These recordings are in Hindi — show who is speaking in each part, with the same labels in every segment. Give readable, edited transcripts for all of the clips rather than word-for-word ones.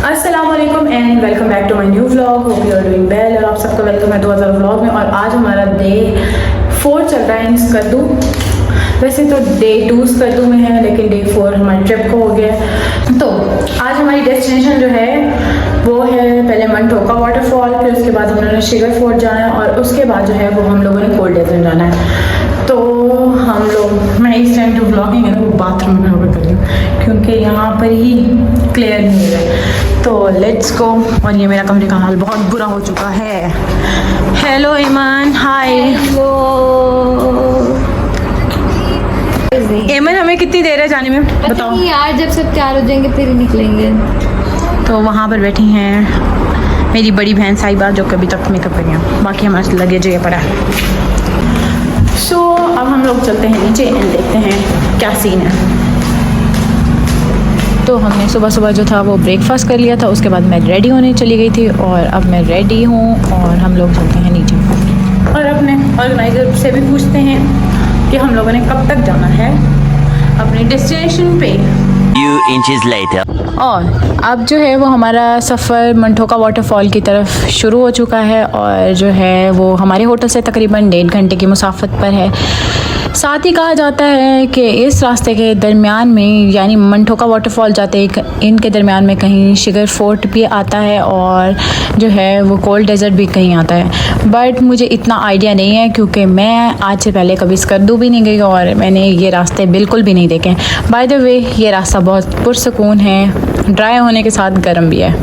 Speaker 1: अस्सलामुअलैकुम and welcome back to my new vlog. Hope you are doing well और आप सबका वेलकम है 2000 व्लॉग में। और आज हमारा डे 4 चल रहा है इन स्कर्दू। वैसे तो डे 2 स्कर्दू में है, लेकिन डे 4 हमारे ट्रिप को हो गया। तो आज हमारी डेस्टिनेशन जो है वो है पहले मनटोका वाटरफॉल, फिर उसके बाद हम लोगों ने शिगर फोर्ट जाना है और उसके बाद जो है वो हम लोगों ने कोल्ड डेजर्ट जाना है। तो हम लोग, मैं इस टाइम जो ब्लॉगिंग है ना वो बाथरूम में होकर कर रही हूँ क्योंकि यहाँ पर ही क्लियर नहीं है। तो लेट्स गो। और ये मेरा कमरे का हाल बहुत बुरा हो चुका है। हेलो ईमान, हाय। ईमान, हमें कितनी देर है जाने में बताओ
Speaker 2: यार? जब सब तैयार हो जाएंगे फिर ही निकलेंगे।
Speaker 1: तो वहाँ पर बैठी हैं मेरी बड़ी बहन साहिबा जो कभी तक मेकअप कर रही हैं, बाकी हमारे लगेज ये पड़ा है। सो अब हम लोग चलते हैं नीचे एंड देखते हैं क्या सीन है। तो हमने सुबह सुबह जो था वो ब्रेकफास्ट कर लिया था, उसके बाद मैं रेडी होने चली गई थी और अब मैं रेडी हूँ और हम लोग चलते हैं नीचे और अपने ऑर्गेनाइज़र से भी पूछते हैं कि हम लोगों ने कब तक जाना है अपने डेस्टिनेशन पे।
Speaker 3: Few inches later.
Speaker 1: और अब जो है वो हमारा सफ़र मनटोका वाटरफॉल की तरफ शुरू हो चुका है और जो है वो हमारे होटल से तकरीबन 1.5 घंटे की मुसाफत पर है। साथ ही कहा जाता है कि इस रास्ते के दरमियान में, यानी मनटोका वाटरफॉल जाते इनके दरमियान में कहीं शिगर फोर्ट भी आता है और जो है वो कोल्ड डेजर्ट भी कहीं आता है। बट मुझे इतना आइडिया नहीं है क्योंकि मैं आज से पहले कभी स्कर्दू भी नहीं गई और मैंने ये रास्ते बिल्कुल भी नहीं देखे। बाय द वे ये रास्ता बहुत पुरसकून है, ड्राई होने के साथ गर्म भी है।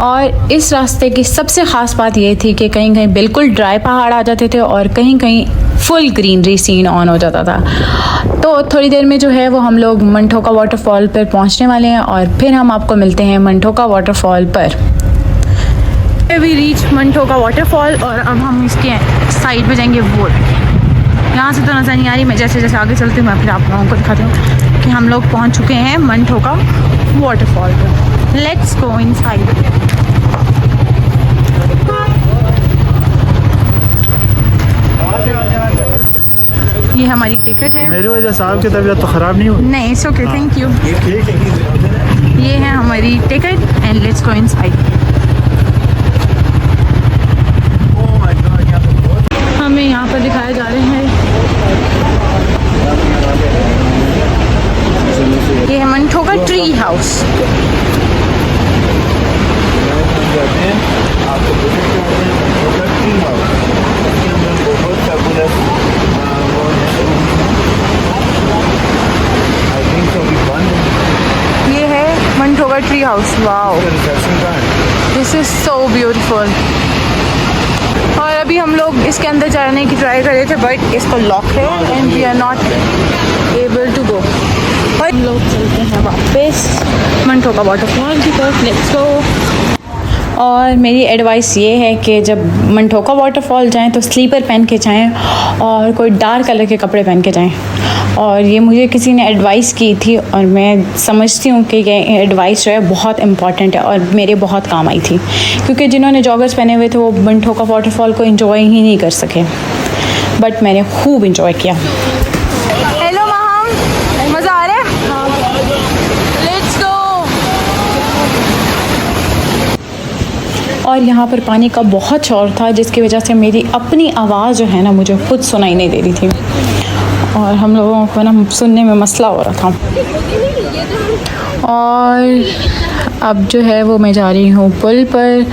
Speaker 1: और इस रास्ते की सबसे ख़ास बात ये थी कि कहीं कहीं बिल्कुल ड्राई पहाड़ आ जाते थे और कहीं कहीं फुल ग्रीनरी सीन ऑन हो जाता था। तो थोड़ी देर में जो है वो हम लोग मनटोका वाटरफॉल पर पहुंचने वाले हैं और फिर हम आपको मिलते हैं मनटोका वाटरफॉल पर। वी रीच मनटोका वाटरफॉल और अब हम इसके साइड पे जाएंगे। वो यहाँ से तो नज़र नहीं आ रही, मैं जैसे जैसे आगे चलती हूँ मैं फिर आप लोगों को दिखाती हूँ कि हम लोग पहुँच चुके हैं मनटोका वाटरफॉल पर। Let's go inside. ये हमारी टिकट है।
Speaker 4: मेरी वजह से आपकी तबीयत तो ख़राब नहीं हुई?
Speaker 1: नहीं, इट्स ओके, थैंक यू। ये है हमारी ticket and let's go inside. हमें यहाँ पर दिखाए जा रहे हैं, ये है मनटोका ट्री हाउस। ये है मनटोका tree house. Wow, this is so beautiful. और अभी हम लोग इसके अंदर जाने की ट्राई कर रहे थे बट इसको लॉक है and we are not able to go. हम लोग चलते हैं वापस मनटोका वाटरफॉल की तरफ। Let's go. और मेरी एडवाइस ये है कि जब मनटोका वाटरफॉल जाएं तो स्लीपर पहन के जाएं और कोई डार्क कलर के कपड़े पहन के जाएं। और ये मुझे किसी ने एडवाइस की थी और मैं समझती हूँ कि ये एडवाइस जो है बहुत इम्पॉर्टेंट है और मेरे बहुत काम आई थी क्योंकि जिन्होंने जॉगर्स पहने हुए थे वो मनटोका वाटरफॉल को एंजॉय ही नहीं कर सके, बट मैंने खूब इंजॉय किया। हेलो माम, मज़ा आ रहा है? Let's go. और यहाँ पर पानी का बहुत शोर था जिसकी वजह से मेरी अपनी आवाज़ जो है ना मुझे खुद सुनाई नहीं दे रही थी और हम लोगों को ना सुनने में मसला हो रहा था। और अब जो है वो मैं जा रही हूँ पुल पर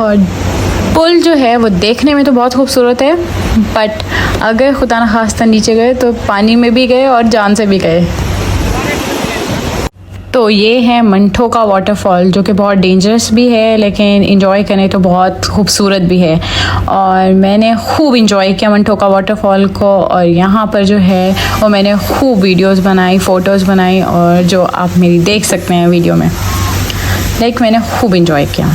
Speaker 1: और पुल जो है वो देखने में तो बहुत खूबसूरत है बट अगर खुदा न खास्ता नीचे गए तो पानी में भी गए और जान से भी गए। तो ये है मनटोका वाटरफॉल जो कि बहुत डेंजरस भी है लेकिन इंजॉय करने तो बहुत खूबसूरत भी है और मैंने खूब इंजॉय किया मनटोका वाटरफॉल को। और यहाँ पर जो है वो मैंने खूब वीडियोस बनाई, फ़ोटोज़ बनाई और जो आप मेरी देख सकते हैं वीडियो में। मैंने खूब इंजॉय किया।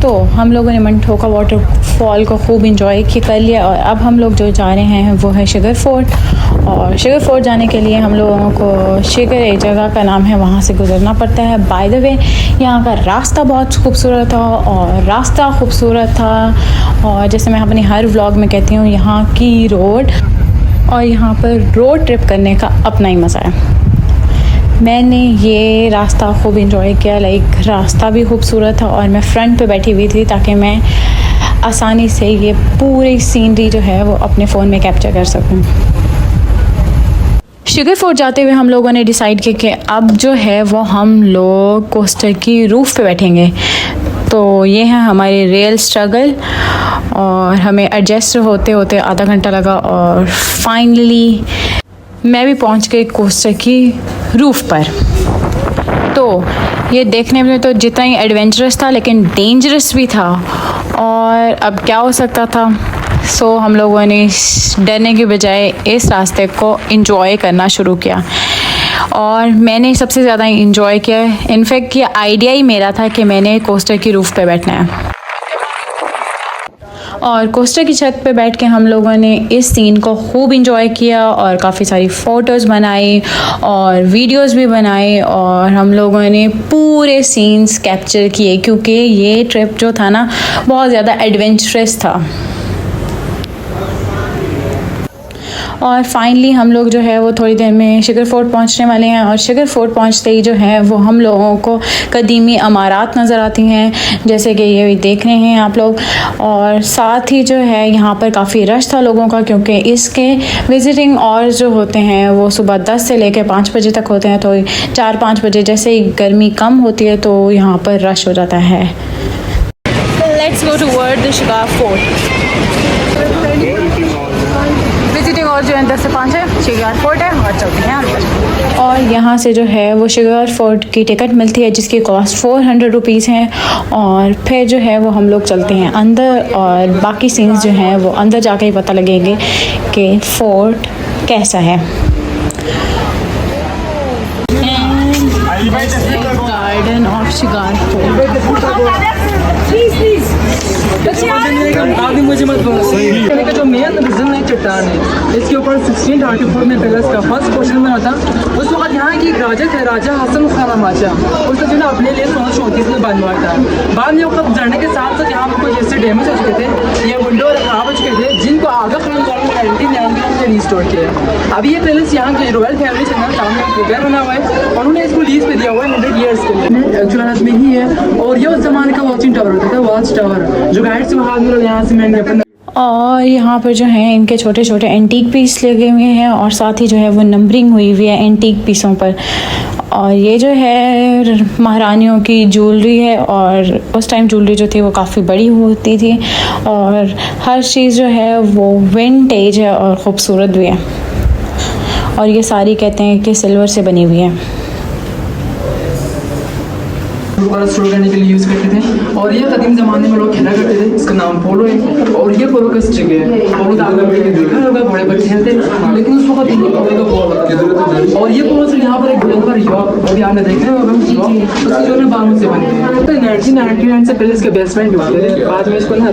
Speaker 1: तो हम लोगों ने मंठोका वाटरफॉल को खूब इंजॉय कर लिया और अब हम लोग जो जा रहे हैं वो है शुगर फोर्ट। और शुगर फोर्ट जाने के लिए हम लोगों को शुगर एक जगह का नाम है, वहाँ से गुज़रना पड़ता है। बाय द वे यहाँ का रास्ता बहुत खूबसूरत था और जैसे मैं अपनी हर व्लॉग में कहती हूँ, यहाँ की रोड और यहाँ पर रोड ट्रिप करने का अपना ही मज़ा है। मैंने ये रास्ता खूब इंजॉय किया, लाइक रास्ता भी खूबसूरत था और मैं फ्रंट पे बैठी हुई थी ताकि मैं आसानी से ये पूरी सीनरी जो है वो अपने फ़ोन में कैप्चर कर सकूं। शुगर फोर्ट जाते हुए हम लोगों ने डिसाइड किया कि अब जो है वो हम लोग कोस्टर की रूफ़ पे बैठेंगे। तो ये है हमारी रियल स्ट्रगल और हमें एडजस्ट होते होते आधा घंटा लगा और फाइनली मैं भी पहुंच गई कोस्टर की रूफ़ पर। तो ये देखने में तो जितना ही एडवेंचरस था लेकिन डेंजरस भी था और अब क्या हो सकता था। सो हम लोगों ने डरने के बजाय इस रास्ते को एंजॉय करना शुरू किया और मैंने सबसे ज़्यादा इंजॉय किया। इनफैक्ट ये आइडिया ही मेरा था कि मैंने कोस्टर की रूफ़ पे बैठना है और कोस्टर की छत पे बैठ के हम लोगों ने इस सीन को खूब इंजॉय किया और काफ़ी सारी फ़ोटोज़ बनाई और वीडियोस भी बनाए और हम लोगों ने पूरे सीन्स कैप्चर किए क्योंकि ये ट्रिप जो था ना बहुत ज़्यादा एडवेंचरस था। और फाइनली हम लोग जो है वो थोड़ी देर में शुगर फोर्ट पहुंचने वाले हैं और शुगर फोर्ट पहुंचते ही जो है वो हम लोगों को कदीमी इमारत नज़र आती हैं, जैसे कि ये देख रहे हैं आप लोग। और साथ ही जो है यहाँ पर काफ़ी रश था लोगों का क्योंकि इसके विज़िटिंग और जो होते हैं वो सुबह 10 से लेकर 5 बजे तक होते हैं। तो 4-5 बजे जैसे ही गर्मी कम होती है तो यहाँ पर रश हो जाता है। Let's go toward the sugar fort. Visiting और जो है 10 से 5 है, शुगर फोर्ट है और चलते हैं अंदर। और यहाँ से जो है वो शुगर फोर्ट की टिकट मिलती है जिसकी कॉस्ट 400 रुपीज़ है और फिर जो है वो हम लोग चलते हैं अंदर और बाकी सीन्स जो हैं वो अंदर जाके ही पता लगेंगे कि फोर्ट कैसा है। Garden of sugar fort.
Speaker 5: आगे मुझे मत बोलो का जो मेन रीजन है चट्टान है, इसके ऊपर 1634 में पैलेस का फर्स्ट पोर्शन बना था। उस वक्त यहाँ की एक राजा थे, राजा हसन खान बादशाह, उसने जो ना अपने लिए 1634 में बनवाया था। बाद में वक्त गुजरने के साथ साथ यहाँ पर कुछ ऐसे डैमेज हो चुके थे, ये विंडो खराब हो चुके थे जिनको आगा खान ने 1999 में रिस्टोर किया। अभी ये पैलेस यहाँ की रॉयल फैमिली से ना सामने प्रोग्राम बना हुआ है, उन्होंने इसको लीज पे दिया हुआ है 100 ईयर्स के लिए। एक्चुअल हालत में ही है और ये उस जमाने का वॉचिंग टावर होता था, वॉच टावर जो गाइड से वहाँ यहाँ से मैंने अपना।
Speaker 1: और यहाँ पर जो है इनके छोटे छोटे एंटीक पीस लगे हुए हैं और साथ ही जो है वो नंबरिंग हुई हुई है एंटीक पीसों पर। और ये जो है महारानियों की ज्वेलरी है और उस टाइम ज्वेलरी जो थी वो काफ़ी बड़ी होती थी और हर चीज़ जो है वो विंटेज है और ख़ूबसूरत भी है। और ये सारी कहते हैं कि सिल्वर से बनी हुई है।
Speaker 5: स्टोर करने के लिए यूज़ करते थे और ये कदीम ज़माने में लोग खेला करते थे। इसका नाम पोलो है और ये पोलो का स्टिक है। पोलो तो आपने देखा होगा, बड़े बच्चे खेलते लेकिन उस वक्त पोलो का पोलो था। और ये पोलो से यहाँ पर एक गोलवर यॉर्क अभी आपने देखा होगा, उसकी जो है बालों से बनी है। तो 1999 से पहले इसके बेसमेंट हुए थे, बाद में इसको ना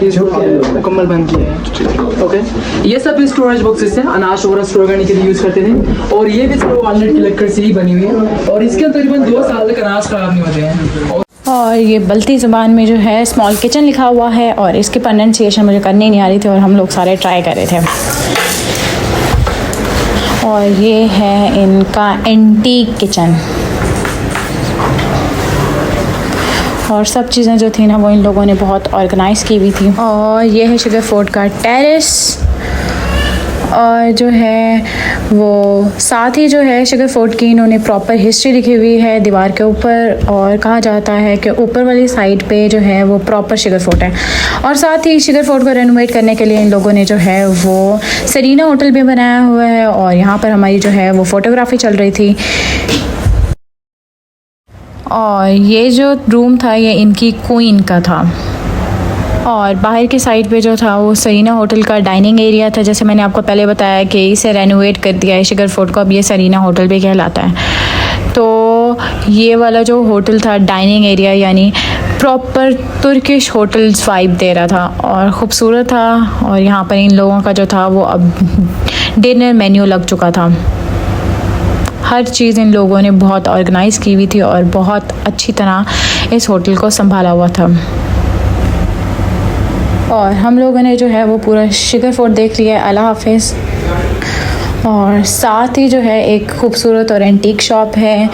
Speaker 5: मुकम्मल बंद किया है। ओके, ये सब स्टोरेज बॉक्सेस हैं, अनाज वगैरह स्टोर करने के लिए यूज़ करते थे। और ये भी सिर्फ वॉलनट की लकड़ से ही बनी हुई है और इसके तकरीबन 2 साल तक अनाज खराब नहीं होते हैं।
Speaker 1: और ये बल्ती ज़ुबान में जो है स्मॉल किचन लिखा हुआ है और इसकी प्रोनाउंसिएशन मुझे करनी नहीं आ रही थी और हम लोग सारे ट्राई कर रहे थे। और ये है इनका एंटीक किचन और सब चीज़ें जो थी ना वो इन लोगों ने बहुत ऑर्गेनाइज़ की हुई थी। और ये है शुगर फोर्ट का टेरेस और जो है वो साथ ही जो है शुगर फोर्ट की इन्होंने प्रॉपर हिस्ट्री लिखी हुई है दीवार के ऊपर और कहा जाता है कि ऊपर वाली साइड पे जो है वो प्रॉपर शुगर फोर्ट है। और साथ ही शुगर फोर्ट को रेनोवेट करने के लिए इन लोगों ने जो है वो सरीना होटल भी बनाया हुआ है और यहाँ पर हमारी जो है वो फ़ोटोग्राफी चल रही थी। और ये जो रूम था ये इनकी क्वीन का था और बाहर की साइड पे जो था वो सरीना होटल का डाइनिंग एरिया था। जैसे मैंने आपको पहले बताया कि इसे रेनोवेट कर दिया है शुगर फोर्ट को, अब ये सरीना होटल भी कहलाता है। तो ये वाला जो होटल था डाइनिंग एरिया यानी प्रॉपर तुर्किश होटल्स वाइब दे रहा था और ख़ूबसूरत था। और यहाँ पर इन लोगों का जो था वो अब डिनर मेन्यू लग चुका था। हर चीज़ इन लोगों ने बहुत ऑर्गेनाइज़ की हुई थी और बहुत अच्छी तरह इस होटल को संभाला हुआ था। और हम लोगों ने जो है वो पूरा शिखर फोर्ट देख लिया। अल्लाह हाफिज़। और साथ ही जो है एक खूबसूरत और एंटीक शॉप है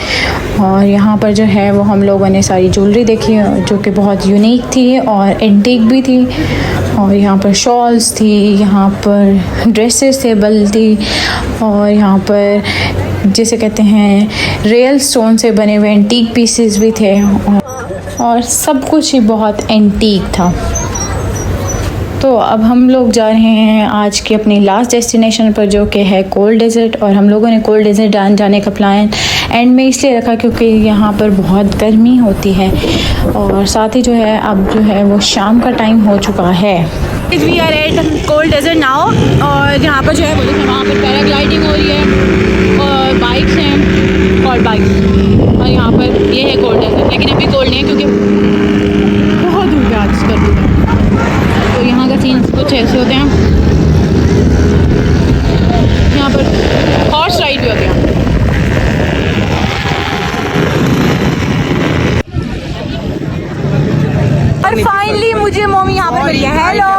Speaker 1: और यहाँ पर जो है वो हम लोगों ने सारी ज्वेलरी देखी जो कि बहुत यूनिक थी और एंटीक भी थी। और यहाँ पर शॉल्स थी, यहाँ पर ड्रेसेस थे बल्कि, और यहाँ पर जिसे कहते हैं रियल स्टोन से बने हुए एंटीक पीसेस भी थे और सब कुछ ही बहुत एंटीक था। तो अब हम लोग जा रहे हैं आज की अपनी लास्ट डेस्टिनेशन पर जो कि है कोल्ड डेजर्ट। और हम लोगों ने कोल्ड डेजर्ट जाने का प्लान एंड में इसलिए रखा क्योंकि यहाँ पर बहुत गर्मी होती है और साथ ही जो है अब जो है वो शाम का टाइम हो चुका है। We are at cold desert now और यहाँ पर जो है वो देखिए वहाँ पर पैराग्लाइडिंग हो रही है और बाइक्स हैं और बाइक्स और यहाँ पर ये है कोल्ड डेजर्ट, लेकिन अभी कोल्ड नहीं है क्योंकि बहुत दूर पे आज कर दूँ। तो यहाँ का सीन कुछ ऐसे होते हैं। यहाँ पर हॉर्स राइड भी होते हैं। और फाइनली मुझे मम्मी यहाँ पर मिल गया। Hello.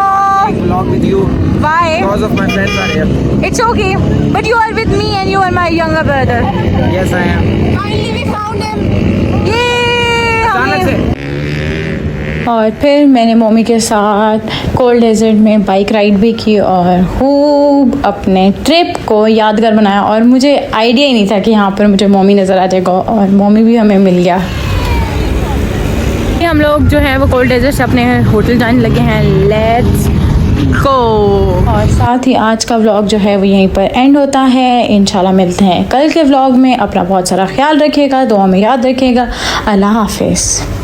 Speaker 1: Why?
Speaker 6: Because of my friends are here.
Speaker 1: It's okay, but you are with me and you are my younger brother.
Speaker 6: Yes, I am.
Speaker 1: Finally we found him. Yay! और फिर मैंने मम्मी के साथ कोल्ड डेजर्ट में बाइक राइड भी की और खूब अपने ट्रिप को यादगार बनाया। और मुझे आइडिया ही नहीं था कि यहाँ पर मुझे मम्मी नज़र आ जाएगा और मम्मी भी हमें मिल गया। हम लोग जो है वो कोल्ड डेजर्ट से अपने होटल जाने लगे हैं। Let's go. और साथ ही आज का व्लॉग जो है वो यहीं पर एंड होता है। इंशाल्लाह मिलते हैं कल के व्लॉग में। अपना बहुत सारा ख्याल रखिएगा, दुआ में याद रखिएगा। अल्लाह हाफिज़।